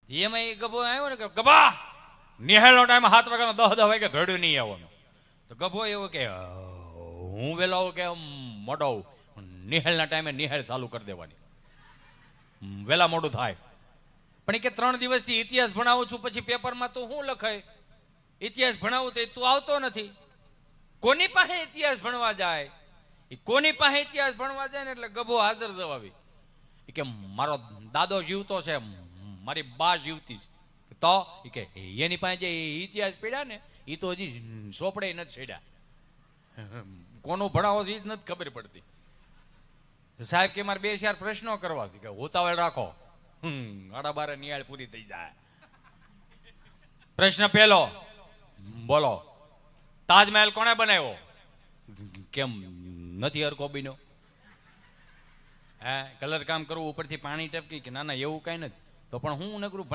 એમાં એ ગભો આવ્યો ને કે ગભા નિહાળનો ટાઈમ 7 વાગ્યાનો 10 વાગે ધડ્યું નહીં આવવાનું. તો ગભો એવો કે હું વેલો આવું કે મોડો આવું, નિહાળના ટાઈમે નિહાળ ચાલુ કરી દેવાની, વેલા મોડું થાય. પણ એ કે 3 દિવસથી ઇતિહાસ ભણાવું છું, પછી પેપરમાં તું શું લખાય, ઇતિહાસ ભણાવું તો તું આવતો નથી. કોની પાસે ઇતિહાસ ભણવા જાય? એ કોની પાસે ઇતિહાસ ભણવા જાય ને એટલે ગભો હાજર જવાબી કે મારો દાદો જીવતો છે, મારી બા જીવતી છે. તો એ કે એની પાસે જે ઇતિહાસ પડ્યા ને એ તો હજી સોપડે નથી છેડ્યા. કોનું ભણાવો છે એ જ નથી ખબર પડતી. સાહેબ કે મારે 2-4 પ્રશ્નો કરવા છે કે ઉતાવળ રાખો, 12:30 નિહાળ પૂરી થઈ જાય. પ્રશ્ન પહેલો, બોલો તાજમહેલ કોણે બનાવ્યો? કેમ નથી હરકો બીનો? હે કલર કામ કરવું ઉપરથી પાણી ટપકી કે ના ના એવું કઈ નથી. તો પણ હું નકરું